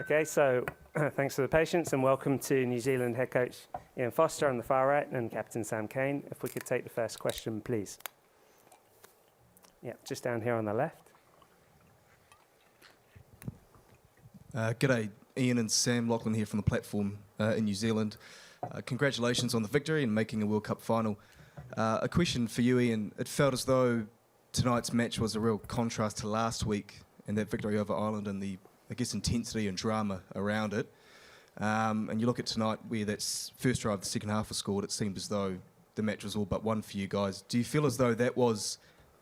Okay, so thanks for the patience and welcome to New Zealand head coach Ian Foster on the far right and Captain Sam Kane. If we could take the first question, please. Yeah, just down here on the left. G'day, Ian and Sam. Lachlan here from the platform in New Zealand. Congratulations on the victory and making a World Cup final. A question for you, Ian. It felt as though tonight's match was a real contrast to last week and that victory over Ireland and the, I guess, intensity and drama around it. And you look at tonight where that first try of the second half was scored, it seemed as though the match was all but won for you guys. Do you feel as though that was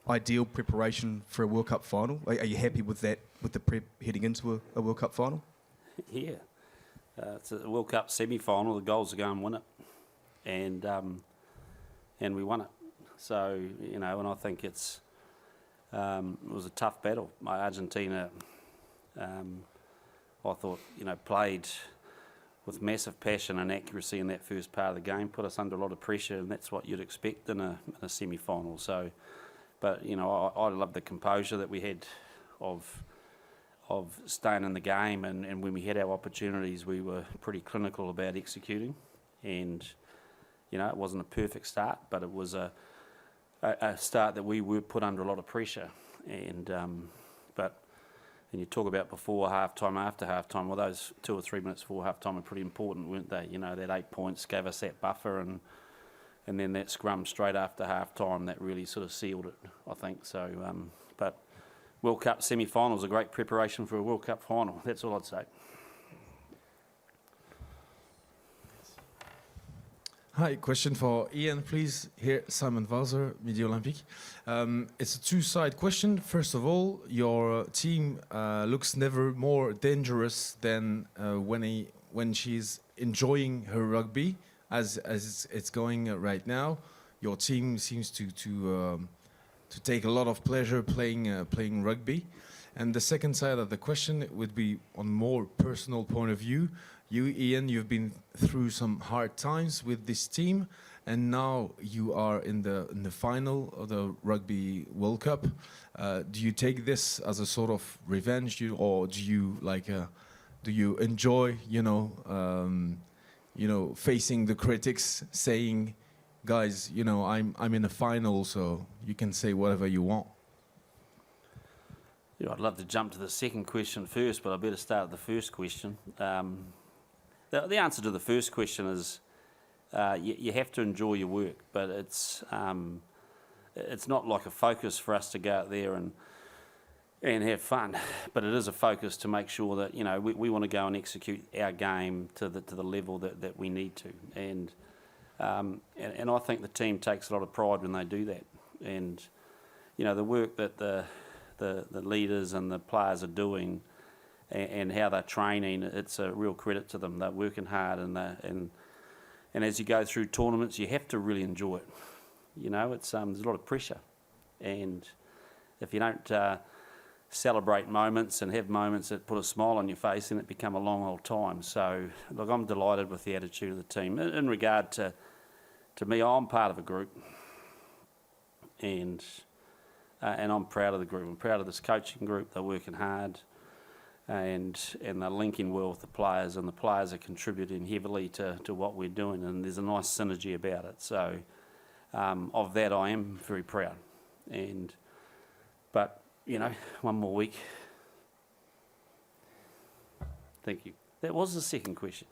ideal preparation for a World Cup final? Are you happy with that, with the prep heading into a World Cup final? Yeah. It's a World Cup semi-final. The goals are go and win it. And we won it. So, and I think it was a tough battle. Argentina, I thought, played with massive passion and accuracy in that first part of the game, put us under a lot of pressure, and that's what you'd expect in a semi-final. So, but, I love the composure that we had of staying in the game, and when we had our opportunities, we were pretty clinical about executing. And, it wasn't a perfect start, but it was a start that we were put under a lot of pressure. And you talk about before half-time, after half-time, well, those 2 or 3 minutes before half-time are pretty important, weren't they? That 8 points gave us that buffer, and then that scrum straight after half-time, that really sort of sealed it, I think. So, but World Cup semi-final is a great preparation for a World Cup final. That's all I'd say. Hi, question for Ian, please. Here, Simon Valzer, Midi Olympique. It's a two-side question. First of all, your team looks never more dangerous than when she's enjoying her rugby, as it's going right now. Your team seems to take a lot of pleasure playing rugby. And the second side of the question would be on more personal point of view. You, Ian, you've been through some hard times with this team, and now you are in the final of the Rugby World Cup. Do you take this as a sort of revenge, or do you enjoy, facing the critics, saying, guys, I'm in the final, so you can say whatever you want? Yeah, I'd love to jump to the second question first, but I better start with the first question. The answer to the first question is you have to enjoy your work, but it's not like a focus for us to go out there and have fun, but it is a focus to make sure that we want to go and execute our game to the level that we need to, and I think the team takes a lot of pride when they do that, and the work that the leaders and the players are doing. And how they're training, it's a real credit to them. They're working hard, and as you go through tournaments, you have to really enjoy it. It's there's a lot of pressure, and if you don't celebrate moments and have moments that put a smile on your face, then it become a long old time. So, look, I'm delighted with the attitude of the team. In regard to me, I'm part of a group, and I'm proud of the group. I'm proud of this coaching group. They're working hard. And they're linking well with the players, and the players are contributing heavily to what we're doing, and there's a nice synergy about it. So of that I am very proud. But one more week. Thank you. That was the second question.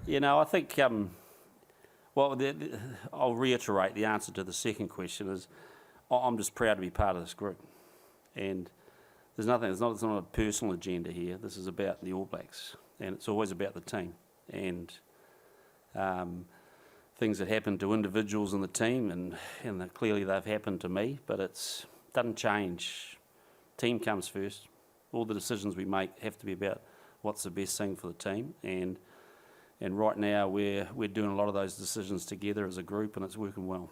I think I'll reiterate the answer to the second question is I'm just proud to be part of this group, and there's nothing. It's not a personal agenda here. This is about the All Blacks, and it's always about the team. And things that happen to individuals in the team, and clearly they've happened to me. But it doesn't change. Team comes first. All the decisions we make have to be about what's the best thing for the team. And right now we're doing a lot of those decisions together as a group, and it's working well.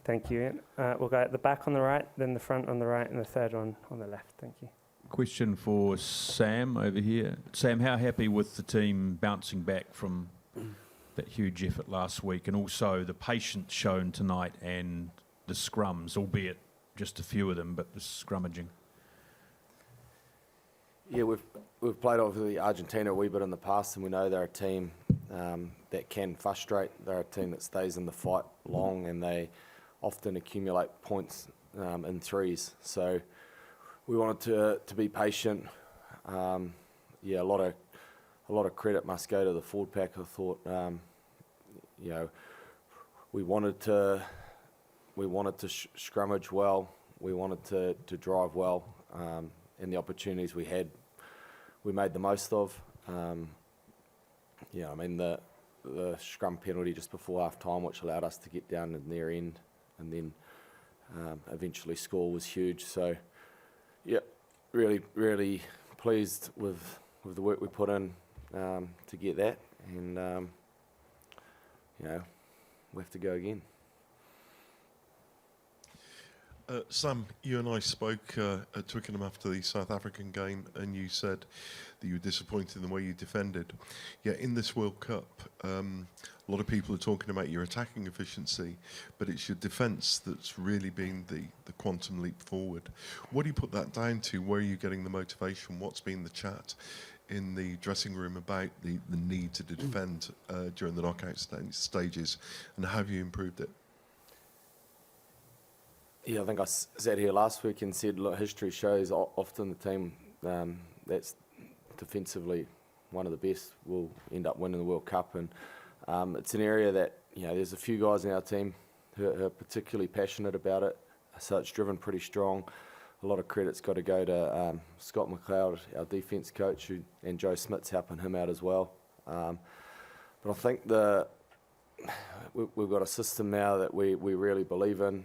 Thank you, Ian. We'll go at the back on the right, then the front on the right, and the third one on the left. Thank you. Question for Sam over here. Sam, how happy with the team bouncing back from that huge effort last week, and also the patience shown tonight and the scrums, albeit just a few of them, but the scrummaging? Yeah, we've played obviously Argentina a wee bit in the past, and we know they're a team that can frustrate. They're a team that stays in the fight long, and they often accumulate points in threes. So we wanted to be patient. Yeah, a lot of credit must go to the forward pack. I thought, you know, we wanted to scrummage well. We wanted to drive well, and the opportunities we had, we made the most of. Yeah, I mean the scrum penalty just before half time, which allowed us to get down in their end, and then eventually score, was huge. So, yeah, really pleased with the work we put in to get that, and you know, we have to go again. Sam, you and I spoke at Twickenham after the South African game, and you said that you were disappointed in the way you defended. Yet in this World Cup, a lot of people are talking about your attacking efficiency, but it's your defence that's really been the quantum leap forward. What do you put that down to? Where are you getting the motivation? What's been the chat in the dressing room about the need to defend during the knockout stages, and how have you improved it? Yeah, I think I sat here last week and said, look, history shows often the team that's defensively one of the best will end up winning the World Cup, and it's an area that, you know, there's a few guys in our team who are particularly passionate about it, so it's driven pretty strong. A lot of credit's got to go to Scott McLeod, our defence coach, and Joe Smith's helping him out as well. But I think we've got a system now that we really believe in.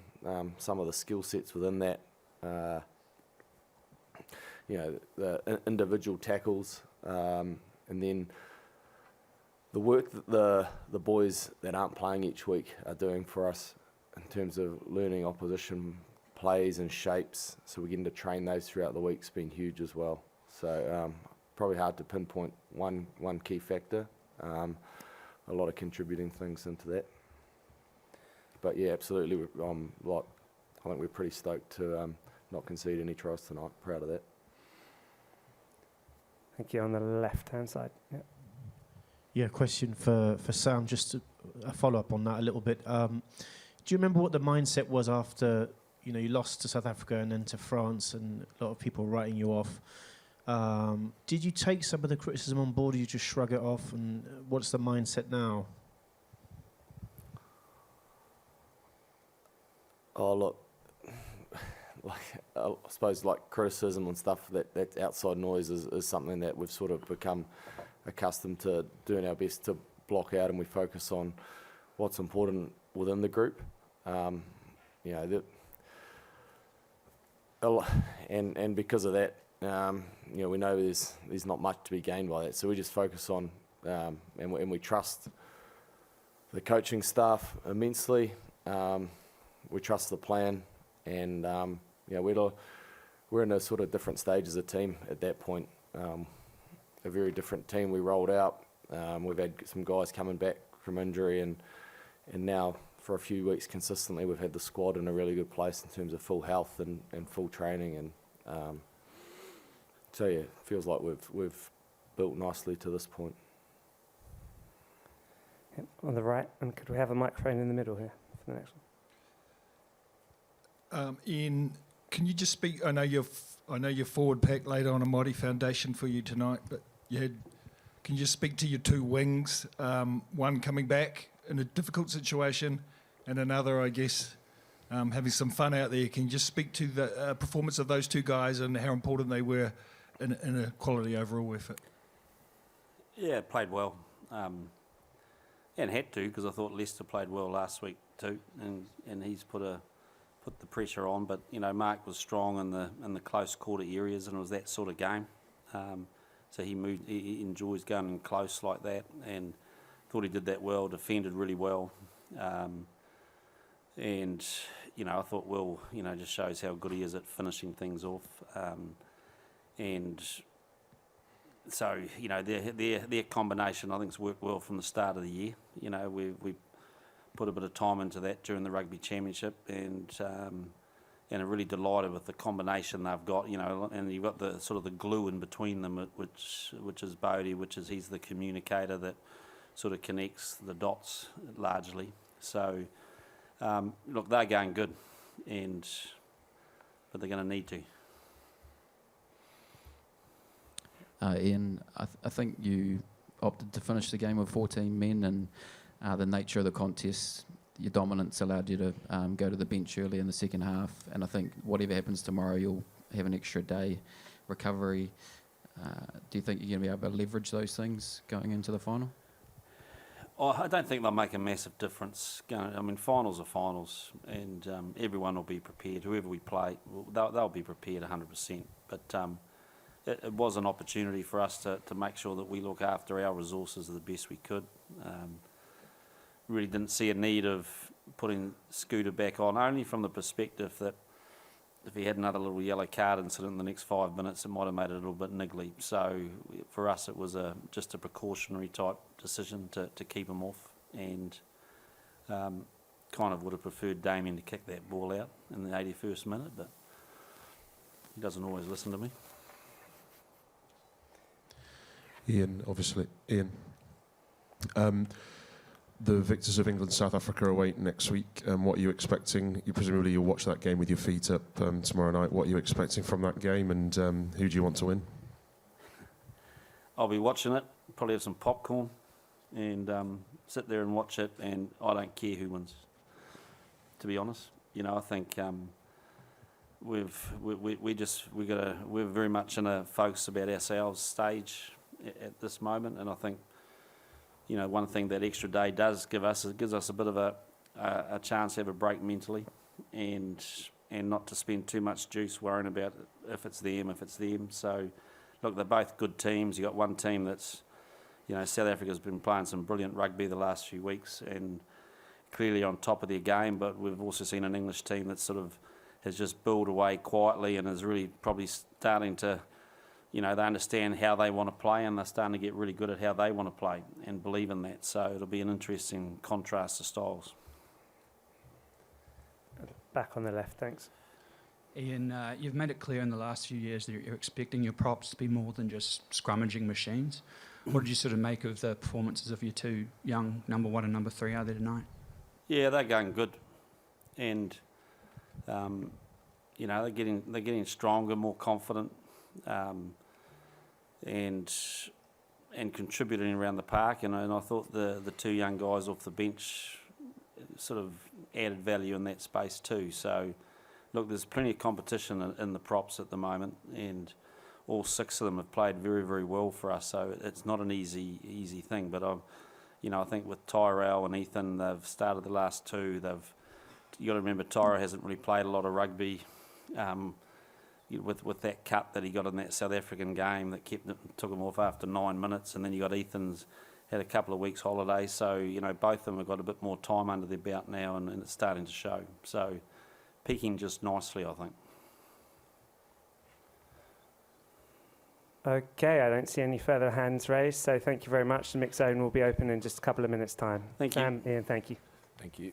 Some of the skill sets within that, you know, the individual tackles, and then the work that the boys that aren't playing each week are doing for us in terms of learning opposition plays and shapes, so we're getting to train those throughout the week's been huge as well. So probably hard to pinpoint one key factor. A lot of contributing things into that. But yeah, absolutely. I think we're pretty stoked to not concede any tries tonight. Proud of that. Thank you. On the left-hand side. Yeah. Yeah, question for Sam, just a follow-up on that a little bit. Do you remember what the mindset was after, you know, you lost to South Africa and then to France, and a lot of people writing you off? Did you take some of the criticism on board, or you just shrug it off, and what's the mindset now? Oh, look, I suppose like criticism and stuff, that outside noise is something that we've sort of become accustomed to doing our best to block out, and we focus on what's important within the group. You know, and because of that, you know, we know there's not much to be gained by that, so we just focus on and we trust the coaching staff immensely. We trust the plan, and you know, we're in a sort of different stage as a team at that point. A very different team we rolled out. We've had some guys coming back from injury, and now for a few weeks consistently we've had the squad in a really good place in terms of full health and full training, and so yeah, it feels like we've built nicely to this point. Yep, on the right, and could we have a microphone in the middle here for the next one? Ian, can you just speak? I know your forward pack laid on a mighty foundation for you tonight, but can you just speak to your two wings? One coming back in a difficult situation, and another, I guess, having some fun out there. Can you just speak to the performance of those two guys and how important they were in a quality overall effort? Yeah, played well, and had to, because I thought Leicester played well last week too, and he's put the pressure on. But you know, Mark was strong in the close quarter areas, and it was that sort of game. So he enjoys going in close like that, and thought he did that well. Defended really well, and you know, I thought Will, you know, just shows how good he is at finishing things off, and so you know, their combination I think's worked well from the start of the year. You know, we put a bit of time into that during the Rugby Championship, and and are really delighted with the combination they've got, you know, and you've got the sort of the glue in between them, which is Bodie, he's the communicator that sort of connects the dots largely. So, look, they're going good, but they're going to need to. Ian, I think you opted to finish the game with 14 men, and the nature of the contest, your dominance allowed you to go to the bench early in the second half, and I think whatever happens tomorrow, you'll have an extra day recovery. Do you think you're going to be able to leverage those things going into the final? Oh, I don't think they'll make a massive difference. I mean, finals are finals, and everyone will be prepared. Whoever we play, they'll be prepared 100%. But it was an opportunity for us to make sure that we look after our resources the best we could. Really didn't see a need of putting Scooter back on, only from the perspective that if he had another little yellow card incident in the next 5 minutes, it might have made it a little bit niggly. So for us, it was just a precautionary type decision to keep him off, and kind of would have preferred Damien to kick that ball out in the 81st minute, but he doesn't always listen to me. Ian, obviously. Ian. The victors of England, South Africa away next week. What are you expecting? Presumably you'll watch that game with your feet up tomorrow night. What are you expecting from that game, and who do you want to win? I'll be watching it, probably have some popcorn, and sit there and watch it, and I don't care who wins, to be honest. You know, I think we're very much in a focus about ourselves stage at this moment, and I think, you know, one thing that extra day does give us, it gives us a bit of a chance to have a break mentally, and not to spend too much juice worrying about if it's them. So, look, they're both good teams. You got one team that's, you know, South Africa's been playing some brilliant rugby the last few weeks and clearly on top of their game, but we've also seen an English team that sort of has just built away quietly and is really probably starting to, you know, they understand how they want to play, and they're starting to get really good at how they want to play and believe in that. So it'll be an interesting contrast to styles. Back on the left, thanks. Ian, you've made it clear in the last few years that you're expecting your props to be more than just scrummaging machines. What did you sort of make of the performances of your two young number 1 and number 3 out there tonight? Yeah, they're going good, and you know, they're getting stronger, more confident. And contributing around the park, and I thought the two young guys off the bench sort of added value in that space too. So, look, there's plenty of competition in the props at the moment, and all 6 of them have played very, very well for us. So it's not an easy thing. But I think with Tyrell and Ethan, they've started the last 2. You got to remember, Tyrell hasn't really played a lot of rugby. With that cut that he got in that South African game that took him off after 9 minutes, and then you got Ethan's had a couple of weeks holiday, so you know both of them have got a bit more time under their belt now, and it's starting to show. So peaking just nicely, I think. Okay, I don't see any further hands raised, so thank you very much. The mix zone will be open in just a couple of minutes' time. Thank you. Ian, thank you. Thank you.